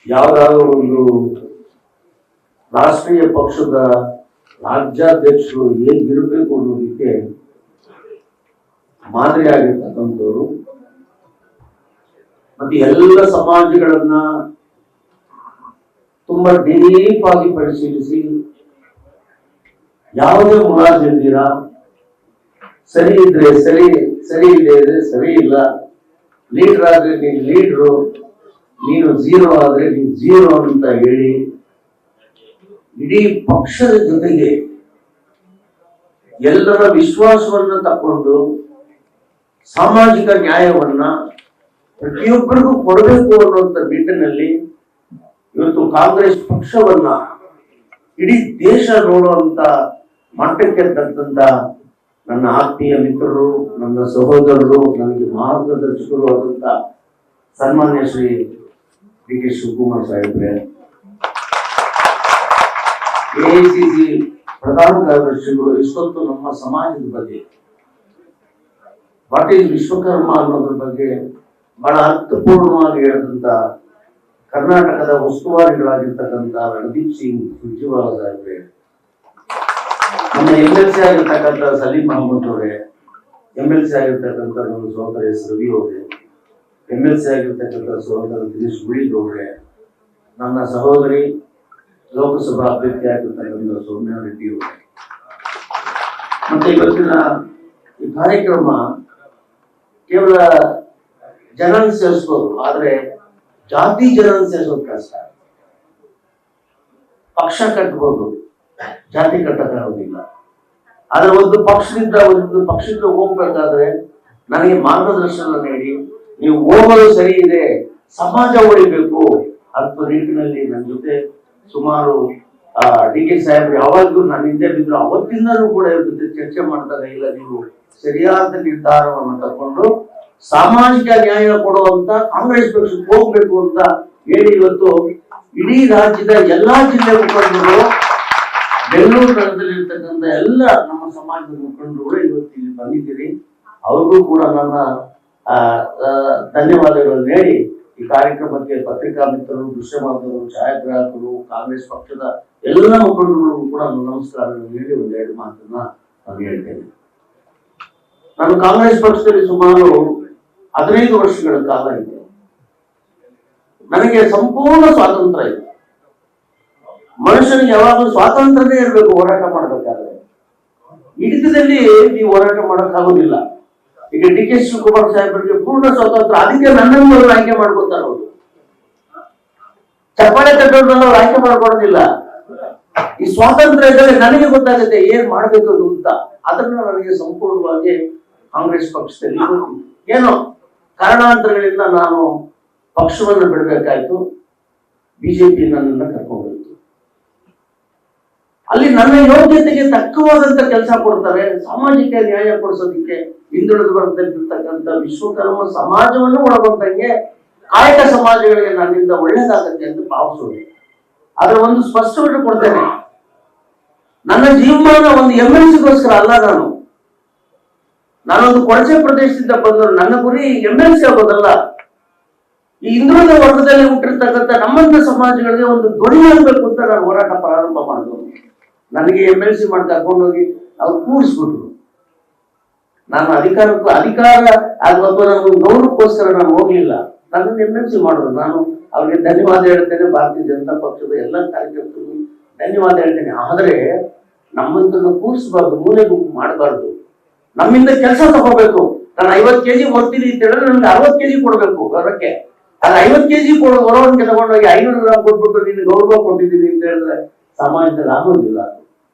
ಯಾವುದಾದ್ರೂ ಒಂದು ರಾಷ್ಟ್ರೀಯ ಪಕ್ಷದ ರಾಜ್ಯಾಧ್ಯಕ್ಷರು ಹೇಗಿರಬೇಕು ಅನ್ನೋದಕ್ಕೆ ಮಾದರಿಯಾಗಿರ್ತಕ್ಕಂಥವ್ರು. ಮತ್ತೆ ಎಲ್ಲ ಸಮಾಜಗಳನ್ನ ತುಂಬಾ ಡೀಪ್ ಆಗಿ ಪರಿಶೀಲಿಸಿ ಯಾವುದೇ ಮುಲಾಜಿಲ್ದಿರ ಸರಿ ಇದ್ರೆ ಸರಿ, ಸರಿ ಇದ್ರೆ ಸರಿ ಇಲ್ಲ, ಲೀಡರ್ ಆದ್ರೆ ನೀನು ಲೀಡ್ರು, ನೀನು ಝೀರೋ ಆದ್ರೆ ನೀನು ಝೀರೋ ಅಂತ ಹೇಳಿ ಇಡೀ ಪಕ್ಷದ ಜೊತೆಗೆ ಎಲ್ಲರ ವಿಶ್ವಾಸವನ್ನ ತಕೊಂಡು ಸಾಮಾಜಿಕ ನ್ಯಾಯವನ್ನ ಪ್ರತಿಯೊಬ್ಬರಿಗೂ ಕೊಡಬೇಕು ಅನ್ನುವಂಥ ನಿಟ್ಟಿನಲ್ಲಿ ಇವತ್ತು ಕಾಂಗ್ರೆಸ್ ಪಕ್ಷವನ್ನ ಇಡೀ ದೇಶ ನೋಡುವಂತ ಮಟ್ಟಕ್ಕೆ ತಂದಂತ ನನ್ನ ಆತ್ಮೀಯ ಮಿತ್ರರು, ನನ್ನ ಸಹೋದರರು, ನನಗೆ ಮಾರ್ಗದರ್ಶಕರು ಆದಂತ ಸನ್ಮಾನ್ಯ ಶ್ರೀ ಡಿ ಕೆ ಶಿವಕುಮಾರ್ ಸಾಹೇಬ್ರೆ, ಎಐಸಿಸಿ ಪ್ರಧಾನ ಕಾರ್ಯದರ್ಶಿಗಳು ಇಷ್ಟೊತ್ತು ನಮ್ಮ ಸಮಾಜದ ಬಗ್ಗೆ, ವಾಟ್ ಈಸ್ ವಿಶ್ವಕರ್ಮ ಅನ್ನೋದ್ರ ಬಗ್ಗೆ ಬಹಳ ಅರ್ಥಪೂರ್ಣವಾಗಿ ಹೇಳಿದಂತ ಕರ್ನಾಟಕದ ಉಸ್ತುವಾರಿಗಳಾಗಿರ್ತಕ್ಕಂಥ ರಣದೀಪ್ ಸಿಂಗ್ ಸುರ್ಜೇವಾಲಾ ಸಾಹೇಬ್ರೆ, ನಮ್ಮ MLC ಆಗಿರ್ತಕ್ಕಂಥ ಸಲೀಂ ಅಹಮದ್ ಅವರೇ, MLC ಆಗಿರ್ತಕ್ಕಂಥ ನನ್ನ ಸಹೋದರ ಎಸ್ ರವಿ ಅವರೇ, MLC ಆಗಿರ್ತಕ್ಕಂಥ ಸಹೋದರ ದಿನೇಶ್ ಗುಳಿಗೌಡ್ರೆ, ನನ್ನ ಸಹೋದರಿ ಲೋಕಸಭಾ ಅಭ್ಯರ್ಥಿ ಆಗಿರ್ತಕ್ಕಂಥ ಸೌಮ್ಯ ರೆಡ್ಡಿ ಅವರೇ, ಮತ್ತೆ ಇವತ್ತಿನ ಈ ಕಾರ್ಯಕ್ರಮ ಕೇವಲ ಜನ ಸೇರಿಸ್ಬೋದು, ಆದ್ರೆ ಜಾತಿ ಜನ ಸೇರಿಸೋದು ಕಷ್ಟ. ಪಕ್ಷ ಕಟ್ಟಬಹುದು, ಜಾತಿ ಕಟ್ಟಕ್ಕಾಗೋದಿಲ್ಲ. ಆದ್ರೆ ಒಂದು ಪಕ್ಷದಿಂದ ಹೋಗ್ಬೇಕಾದ್ರೆ ನನಗೆ ಮಾರ್ಗದರ್ಶನ ನೀಡಿ ನೀವು ಹೋಗೋದು ಸರಿ ಇದೆ, ಸಮಾಜ ಉಳಿಬೇಕು ಅಂತ ನಿಟ್ಟಿನಲ್ಲಿ ನನ್ನ ಜೊತೆ ಸುಮಾರು ಡಿ ಕೆ ಸಾಹೇಬ್ರು ಯಾವಾಗ್ಲೂ ನನ್ನ ಹಿಂದೆ ಬಿದ್ರು. ಅವತ್ತಿಂದಲೂ ಕೂಡ ಇವ್ರ ಜೊತೆ ಚರ್ಚೆ ಮಾಡಿದಾಗ ಇಲ್ಲ ನೀವು ಸರಿಯಾದ ನಿರ್ಧಾರವನ್ನು ತಕೊಂಡು ಸಾಮಾಜಿಕ ನ್ಯಾಯ ಕೊಡುವಂತ ಕಾಂಗ್ರೆಸ್ ಪಕ್ಷಕ್ಕೆ ಹೋಗ್ಬೇಕು ಅಂತ ಹೇಳಿ ಇವತ್ತು ಇಡೀ ರಾಜ್ಯದ ಎಲ್ಲಾ ಜಿಲ್ಲೆ ಮುಖಂಡರು, ಬೆಂಗಳೂರು ನಗರದಲ್ಲಿರ್ತಕ್ಕಂಥ ಎಲ್ಲ ನಮ್ಮ ಸಮಾಜದ ಮುಖಂಡರು ಇವತ್ತು ಇಲ್ಲಿ ಬಂದಿದ್ದೀರಿ. ಅವ್ರಿಗೂ ಕೂಡ ನನ್ನ ಧನ್ಯವಾದಗಳನ್ನು ಹೇಳಿ ಈ ಕಾರ್ಯಕ್ರಮಕ್ಕೆ ಪತ್ರಿಕಾ ಮಿತ್ರರು, ದೃಶ್ಯ ಮಾಧ್ಯಮರು, ಛಾಯಾಗ್ರಾಹಕರು, ಕಾಂಗ್ರೆಸ್ ಪಕ್ಷದ ಎಲ್ಲ ಮುಖಂಡರಿಗೂ ಕೂಡ ನಮಸ್ಕಾರಗಳನ್ನು ಹೇಳಿ ಒಂದೆರಡು ಮಾತನ್ನ ನಾನು ಹೇಳ್ತೇನೆ. ನಾನು ಕಾಂಗ್ರೆಸ್ ಪಕ್ಷದಲ್ಲಿ ಸುಮಾರು 15 ವರ್ಷಗಳ ಕಾಲ ಇದೆ. ನನಗೆ ಸಂಪೂರ್ಣ ಸ್ವಾತಂತ್ರ್ಯ ಇದೆ. ಮನುಷ್ಯನಿಗೆ ಯಾವಾಗಲೂ ಸ್ವಾತಂತ್ರ್ಯವೇ ಇರಬೇಕು ಹೋರಾಟ ಮಾಡಬೇಕಾದ್ರೆ. ಹಿಡಿತದಲ್ಲಿ ನೀವು ಹೋರಾಟ ಮಾಡೋಕ್ಕಾಗೋದಿಲ್ಲ. ಈಗ ಡಿ ಕೆ ಶಿವಕುಮಾರ್ ಸಾಹೇಬರಿಗೆ ಪೂರ್ಣ ಸ್ವಾತಂತ್ರ್ಯ, ಅದಕ್ಕೆ ನನ್ನನ್ನು ಅವರು ಆಯ್ಕೆ ಮಾಡ್ಕೊತಾರೆ. ಅವರು ಚಪ್ಪಾಳೆ ತಟ್ಟೋದ್ರನ್ನ ಅವ್ರು ಆಯ್ಕೆ ಮಾಡ್ಕೊಡೋದಿಲ್ಲ. ಈ ಸ್ವಾತಂತ್ರ್ಯ ಇದ್ದರೆ ನನಗೆ ಗೊತ್ತಾಗುತ್ತೆ ಏನ್ ಮಾಡ್ಬೇಕು ಅಂತ. ಅದನ್ನ ನನಗೆ ಸಂಪೂರ್ಣವಾಗಿ ಕಾಂಗ್ರೆಸ್ ಪಕ್ಷದಲ್ಲಿ ಏನೋ ಕಾರಣಾಂತರಗಳಿಂದ ನಾನು ಪಕ್ಷವನ್ನು ಬಿಡಬೇಕಾಯ್ತು. ಬಿಜೆಪಿ ನನ್ನನ್ನು ಕರ್ಕೊಂಡ್ಬಿಡ್ತು. ಅಲ್ಲಿ ನನ್ನ ಯೋಗ್ಯತೆಗೆ ತಕ್ಕವಾದಂತ ಕೆಲಸ ಕೊಡ್ತಾರೆ. ಸಾಮಾಜಿಕ ನ್ಯಾಯ ಕೊಡಿಸೋದಿಕ್ಕೆ ಹಿಂದುಳಿದ ವರ್ಗದಲ್ಲಿರ್ತಕ್ಕಂಥ ವಿಶ್ವಕರ್ಮ ಸಮಾಜವನ್ನು ಒಳಗೊಂಡಂಗೆ ಕಾಯಕ ಸಮಾಜಗಳಿಗೆ ನನ್ನಿಂದ ಒಳ್ಳೇದಾಗತ್ತೆ ಅಂತ ಭಾವಿಸೋದು. ಆದ್ರೆ ಒಂದು ಸ್ಪಷ್ಟವಾಗಿ ಕೊಡ್ತೇನೆ, ನನ್ನ ಜೀವಮಾನ ಒಂದು MLC-ಗೋಸ್ಕರ ಅಲ್ಲ. ನಾನೊಂದು ಕೊಳಚೆ ಪ್ರದೇಶದಿಂದ ಬಂದರು. ನನ್ನ ಗುರಿ MLC ಆಗೋದಲ್ಲ. ಈ ಹಿಂದುಳಿದ ವರ್ಗದಲ್ಲಿ ಹುಟ್ಟಿರ್ತಕ್ಕಂಥ ನಮ್ಮಂತ ಸಮಾಜಗಳಿಗೆ ಒಂದು ಧ್ವನಿಯಾಗಬೇಕು ಅಂತ ನಾನು ಹೋರಾಟ ಪ್ರಾರಂಭ ಮಾಡಿದ್ರು. ನನಗೆ MLC ಮಾಡಿ ಕರ್ಕೊಂಡೋಗಿ ಅವ್ರು ಕೂರಿಸ್ಬಿಟ್ರು. ನಾನು ಅಧಿಕಾರ ಅಥವಾ ನನಗೊಂದು ಗೌರವಕ್ಕೋಸ್ಕರ ನಾನು ಹೋಗ್ಲಿಲ್ಲ. ನನ್ನನ್ನು MLC ಮಾಡಿದ್ರು. ನಾನು ಅವ್ರಿಗೆ ಧನ್ಯವಾದ ಹೇಳ್ತೇನೆ. ಭಾರತೀಯ ಜನತಾ ಪಕ್ಷದ ಎಲ್ಲ ಕಾರ್ಯಕರ್ತರಿಗೂ ಧನ್ಯವಾದ ಹೇಳ್ತೇನೆ. ಆದ್ರೆ ನಮ್ಮಂತನ್ನು ಕೂರಿಸಬಾರ್ದು, ಮೂಲೆ ಗುಂಪು ಮಾಡಬಾರ್ದು. ನಮ್ಮಿಂದ ಕೆಲಸ ತಗೋಬೇಕು. ನಾನು 50 kg ಹೊರ್ತೀನಿ ಅಂತ ಹೇಳಿದ್ರೆ ನನ್ಗೆ 60 kg ಕೊಡ್ಬೇಕು ಹೊರಕ್ಕೆ. ಅದು 50 kg ಹೊರವನ್ಗೆ ತಗೊಂಡೋಗಿ 500 ಗ್ರಾಮ್ ಕೊಟ್ಬಿಟ್ಟು ನೀನು ಗೌರವ ಕೊಟ್ಟಿದ್ದೀನಿ ಅಂತ ಹೇಳಿದ್ರೆ ಸಮಾಜದಲ್ಲಿ ಆಗೋದಿಲ್ಲ.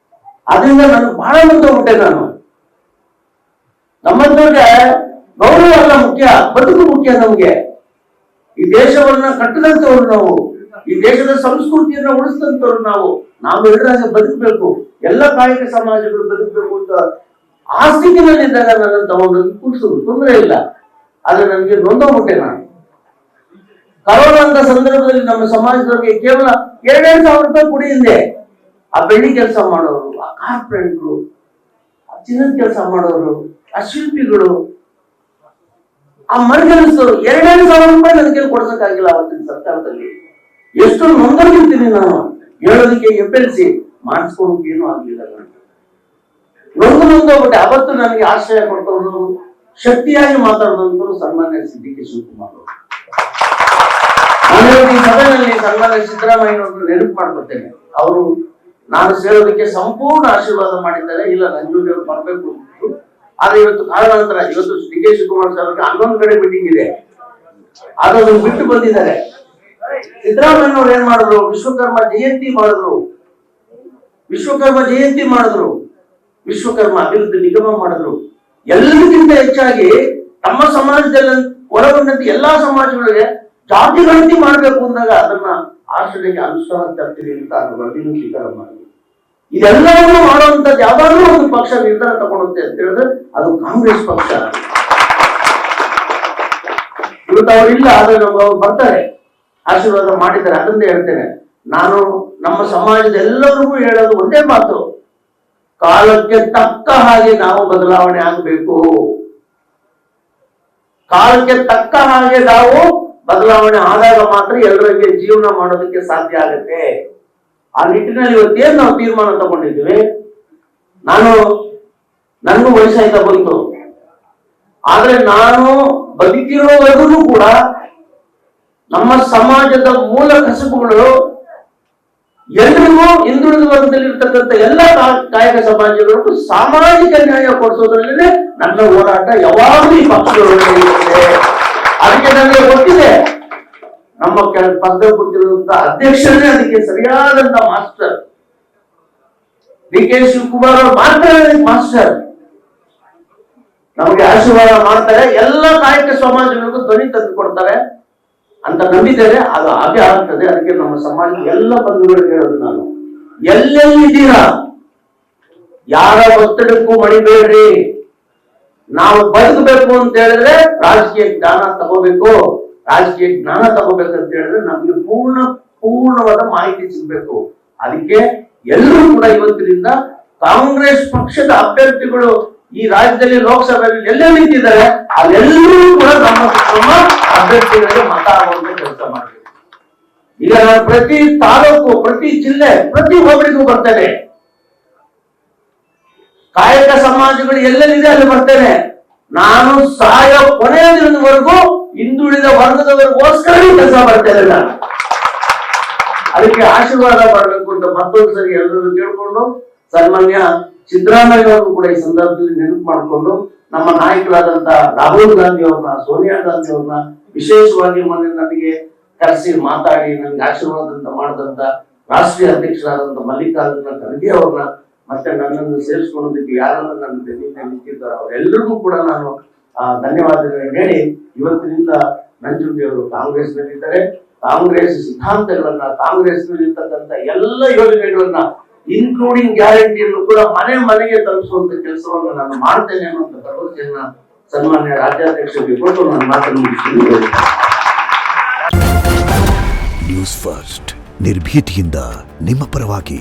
ಅದರಿಂದ ನನಗೆ ಬಹಳ ಮುಂದೋಗ್ಬಿಟ್ಟೆ. ನಾನು ನಮ್ಮಂತವ್ರಿಗೆ ಗೌರವ ಅಲ್ಲ ಮುಖ್ಯ, ಬದುಕು ಮುಖ್ಯ. ನಮ್ಗೆ ಈ ದೇಶವನ್ನ ಕಟ್ಟದಂತವ್ರು ನಾವು, ಈ ದೇಶದ ಸಂಸ್ಕೃತಿಯನ್ನ ಉಳಿಸಿದಂತವ್ರು ನಾವು. ನಾವು ಹೇಳಿದಾಗ ಬದುಕಬೇಕು, ಎಲ್ಲ ಕಾಯಕ ಸಮಾಜಗಳು ಬದುಕಬೇಕು ಅಂತ ಆ ಸ್ಥಿತಿನಲ್ಲಿದ್ದಾಗ ನನ್ನ ತಗೊಂಡೋಗಿ ಕೂರಿಸೋದು ತೊಂದರೆ ಇಲ್ಲ. ಆದ್ರೆ ನನಗೆ ನೊಂದೋಗ್ಬಿಟ್ಟೆ. ನಾನು ಕರೋನಾ ಅಂತ ಸಂದರ್ಭದಲ್ಲಿ ನಮ್ಮ ಸಮಾಜದವರಿಗೆ ಕೇವಲ 2,000 ರೂಪಾಯಿ ಕುಡಿ ಹಿಂದೆ ಆ ಬೆಳ್ಳಿ ಕೆಲಸ ಮಾಡೋರು, ಆ ಕಾರ್ಪೊರೇಟ್ರು, ಆ ಚಿನ್ನದ ಕೆಲಸ ಮಾಡೋರು, ಆ ಶಿಲ್ಪಿಗಳು, ಆ ಮರಗೆಲಸರು 2,000 ರೂಪಾಯಿ ನನ್ನ ಕೈಲಿ ಕೊಡ್ಸಕ್ಕಾಗಿಲ್ಲ ಅವತ್ತಿನ ಸರ್ಕಾರದಲ್ಲಿ. ಎಷ್ಟು ನೊಂದೋಗಿರ್ತೀನಿ ನಾನು ಹೇಳೋದಕ್ಕೆ FLC ಮಾಡಿಸ್ಕೊಳಕ್ಕೆ ಏನೂ ಆಗ್ಲಿಲ್ಲ ನನಗೆ. ನೊಂದೋಗ್ಬಿಟ್ಟೆ. ಅವತ್ತು ನನಗೆ ಆಶ್ರಯ ಕೊಟ್ಟವರು, ಶಕ್ತಿಯಾಗಿ ಮಾತಾಡಿದಂತರು ಸನ್ಮಾನ್ಯ ಡಿ.ಕೆ. ಶಿವಕುಮಾರ್ ಅವರು. ನಾನು ಈ ಸಭೆಯಲ್ಲಿ ಸನ್ಮಾನ್ಯ ಸಿದ್ದರಾಮಯ್ಯನವರು ನೆನಪು ಮಾಡ್ಕೊತೇನೆ. ಅವರು ನಾನು ಸೇರೋದಕ್ಕೆ ಸಂಪೂರ್ಣ ಆಶೀರ್ವಾದ ಮಾಡಿದ್ದಾರೆ. ಇಲ್ಲ, ನಂಜುಂಡಿಯವರು ಬರಬೇಕು ಅಂತಿತ್ತು. ಆದ್ರೆ ಇವತ್ತು ಕಾರಣಾಂತರ, ಇವತ್ತು ಡಿ.ಕೆ. ಶಿವಕುಮಾರ್ ಸಾಹೇಬ್ರಿಗೆ 11 ಕಡೆ ಮೀಟಿಂಗ್ ಇದೆ, ಅದನ್ನು ಬಿಟ್ಟು ಬಂದಿದ್ದಾರೆ. ಸಿದ್ದರಾಮಯ್ಯನವ್ರು ಏನ್ ಮಾಡಿದ್ರು? ವಿಶ್ವಕರ್ಮ ಜಯಂತಿ ಮಾಡಿದ್ರು, ವಿಶ್ವಕರ್ಮ ಅಭಿವೃದ್ಧಿ ನಿಗಮ ಮಾಡಿದ್ರು. ಎಲ್ಲರಿಗಿಂತ ಹೆಚ್ಚಾಗಿ ನಮ್ಮ ಸಮಾಜದಲ್ಲಿ ಒಳಗೊಂಡಂತೆ ಎಲ್ಲಾ ಸಮಾಜಗಳಿಗೆ ಜಾತಿ ಗಣತಿ ಮಾಡ್ಬೇಕು ಅಂದಾಗ ಅದನ್ನ ಆಚರಣೆಗೆ ಅನುಷ್ಠಾನ ತರ್ತೀವಿ ಅಂತ ವರದಿನೂ ಸ್ವೀಕಾರ ಮಾಡಿ. ಇದೆಲ್ಲವನ್ನೂ ಮಾಡುವಂತದ್ದು ಯಾವಾಗಲೂ ಒಂದು ಪಕ್ಷ ನಿರ್ಧಾರ ತಗೊಳುತ್ತೆ ಅಂತ ಹೇಳಿದ್ರೆ ಅದು ಕಾಂಗ್ರೆಸ್ ಪಕ್ಷ. ಇವತ್ತು ಅವರಿಲ್ಲ, ಆದ್ರೆ ಅವ್ರು ಬರ್ತಾರೆ, ಆಶೀರ್ವಾದ ಮಾಡಿದ್ದಾರೆ. ಅದರಿಂದ ಹೇಳ್ತೇನೆ, ನಾನು ನಮ್ಮ ಸಮಾಜದ ಎಲ್ಲರಿಗೂ ಹೇಳೋದು ಒಂದೇ ಮಾತು, ಕಾಲಕ್ಕೆ ತಕ್ಕ ಹಾಗೆ ನಾವು ಬದಲಾವಣೆ ಆಗಬೇಕು. ಕಾಲಕ್ಕೆ ತಕ್ಕ ಹಾಗೆ ನಾವು ಬದಲಾವಣೆ ಆದಾಗ ಮಾತ್ರ ಎಲ್ಲರಿಗೆ ಜೀವನ ಮಾಡೋದಕ್ಕೆ ಸಾಧ್ಯ ಆಗುತ್ತೆ. ಆ ನಿಟ್ಟಿನಲ್ಲಿ ಇವತ್ತೇನು ನಾವು ತೀರ್ಮಾನ ತಗೊಂಡಿದ್ದೀವಿ, ನನಗೂ ವಯಸ್ಸಾಯ್ತಾ ಬಂತು, ಆದ್ರೆ ನಾನು ಬದುಕಿರೋವರೆಗೂ ಕೂಡ ನಮ್ಮ ಸಮಾಜದ ಮೂಲ ಕಸುಬುಗಳು ಎಲ್ರಿಗೂ, ಹಿಂದುಳಿದ ವರ್ಗದಲ್ಲಿರ್ತಕ್ಕಂಥ ಎಲ್ಲ ಕಾಯಕ ಸಮಾಜಗಳಿಗೂ ಸಾಮಾಜಿಕ ನ್ಯಾಯ ಕೊಡಿಸೋದ್ರಲ್ಲೇ ನನ್ನ ಹೋರಾಟ ಯಾವಾಗಲೂ ಈ ಪಕ್ಷದೊಳಗೆ ಇರುತ್ತೆ. ಅದಕ್ಕೆ ನನಗೆ ಗೊತ್ತಿದೆ, ನಮ್ಮ ಪದ ಗೊತ್ತಿರುವಂತ ಅಧ್ಯಕ್ಷರೇ ಅದಕ್ಕೆ ಸರಿಯಾದಂತ ಮಾಸ್ಟರ್. ಡಿ.ಕೆ. ಶಿವಕುಮಾರ್ ಅವರು ಮಾತ್ರ ಮಾಸ್ಟರ್. ನಮಗೆ ಆಶೀರ್ವಾದ ಮಾಡ್ತಾರೆ, ಎಲ್ಲ ಕಾಯಕ ಸಮಾಜಗಳಿಗೂ ಧ್ವನಿ ತಂದು ಕೊಡ್ತಾರೆ ಅಂತ ನಂಬಿದ್ದೇನೆ. ಅದು ಹಾಗೆ ಆಗ್ತದೆ. ಅದಕ್ಕೆ ನಮ್ಮ ಸಮಾಜದ ಎಲ್ಲ ಬಂಧುಗಳಿಗೆ ಹೇಳೋದು, ನಾನು ಎಲ್ಲೆಲ್ಲಿದ್ದೀರಾ, ಯಾರ ಒತ್ತಡಕ್ಕೂ ಮಣಿಬೇಡ್ರಿ. ನಾವು ಬದುಕಬೇಕು ಅಂತ ಹೇಳಿದ್ರೆ ರಾಜಕೀಯ ಜ್ಞಾನ ತಗೋಬೇಕು ಅಂತ ಹೇಳಿದ್ರೆ ನಮ್ಗೆ ಪೂರ್ಣವಾದ ಮಾಹಿತಿ ಸಿಗ್ಬೇಕು. ಅದಕ್ಕೆ ಎಲ್ಲರೂ ಕೂಡ ಇವತ್ತಿನಿಂದ ಕಾಂಗ್ರೆಸ್ ಪಕ್ಷದ ಅಭ್ಯರ್ಥಿಗಳು ಈ ರಾಜ್ಯದಲ್ಲಿ ಲೋಕಸಭೆಯಲ್ಲಿ ಎಲ್ಲೇ ನಿಂತಿದ್ದಾರೆ ಅಲ್ಲೆಲ್ಲರೂ ಕೂಡ ನಮ್ಮ ಅಭ್ಯರ್ಥಿಗಳಿಗೆ ಮತ ಆಗುವಂತ ಕೆಲಸ ಮಾಡಬೇಕು. ಈಗ ನಾನು ಪ್ರತಿ ತಾಲೂಕು, ಪ್ರತಿ ಜಿಲ್ಲೆ, ಪ್ರತಿ ಹೋಬಳಿಗೂ ಬರ್ತೇನೆ. ಕಾಯಕ ಸಮಾಜಗಳು ಎಲ್ಲೆಲ್ಲಿದೆ ಅಲ್ಲಿ ಬರ್ತೇನೆ. ನಾನು ಸಾಯೋ ಕೊನೆಯ ದಿನದವರೆಗೂ ಹಿಂದುಳಿದ ವರ್ಗದವರಿಗೋಸ್ಕರ ಕೆಲಸ ಮಾಡ್ತೇನೆ ನಾನು. ಅದಕ್ಕೆ ಆಶೀರ್ವಾದ ಮಾಡಬೇಕು ಅಂತ ಮತ್ತೊಂದು ಸರಿ ಎಲ್ಲರೂ ಕೇಳ್ಕೊಂಡು, ಸನ್ಮಾನ್ಯ ಸಿದ್ದರಾಮಯ್ಯ ಅವರು ಕೂಡ ಈ ಸಂದರ್ಭದಲ್ಲಿ ನೆನಪು ಮಾಡಿಕೊಂಡು, ನಮ್ಮ ನಾಯಕರಾದಂತ ರಾಹುಲ್ ಗಾಂಧಿ ಅವ್ರನ್ನ, ಸೋನಿಯಾ ಗಾಂಧಿ ಅವ್ರನ್ನ, ವಿಶೇಷವಾಗಿ ಮೊನ್ನೆ ನನಗೆ ಕರೆಸಿ ಮಾತಾಡಿ ನನಗೆ ಆಶೀರ್ವಾದ ಮಾಡಿದಂತ ರಾಷ್ಟ್ರೀಯ ಅಧ್ಯಕ್ಷರಾದಂತ ಮಲ್ಲಿಕಾರ್ಜುನ ಖರ್ಗೆ ಅವ್ರನ್ನ, ಮತ್ತೆ ನನ್ನನ್ನು ಸೇರಿಸ್ಕೊಳ್ಳೋದಕ್ಕೆ ಯಾರೆಲ್ಲ ನನ್ನ ಬೆನ್ನಿಂದ ನಿಂತಿದ್ದಾರೋ ಅವರೆಲ್ಲರಿಗೂ ಕೂಡ ನಾನು ಧನ್ಯವಾದಗಳನ್ನು ಹೇಳಿ, ಇವತ್ತಿನಿಂದ ನಂಜುಂಡಿಯವರು ಕಾಂಗ್ರೆಸ್ ನಲ್ಲಿದ್ದಾರೆ. ಕಾಂಗ್ರೆಸ್ ಸಿದ್ಧಾಂತಗಳನ್ನ, ಕಾಂಗ್ರೆಸ್ ನಲ್ಲಿರ್ತಕ್ಕಂಥ ಎಲ್ಲ ಯೋಜನೆಗಳನ್ನ, ಇನ್ಕ್ಲೂಡಿಂಗ್ ಗ್ಯಾರಂಟಿಯನ್ನು ಕೂಡ ಮನೆ ಮನೆಗೆ ತಲುಪಿಸುವಂತ ಕೆಲಸವನ್ನು ನಾನು ಮಾಡ್ತೇನೆ ಅನ್ನುವಂಥ ಭರವಸೆಯನ್ನ ಸನ್ಮಾನ್ಯ ರಾಜ್ಯಾಧ್ಯಕ್ಷರಿಗೆ ಕೊಟ್ಟು ನಾನು ಮಾತನ್ನು ಮುಗಿಸ್ತೀನಿ. ನ್ಯೂಸ್ ಫಸ್ಟ್, ನಿರ್ಭೀತಿಯಿಂದ ನಿಮ್ಮ ಪರವಾಗಿ.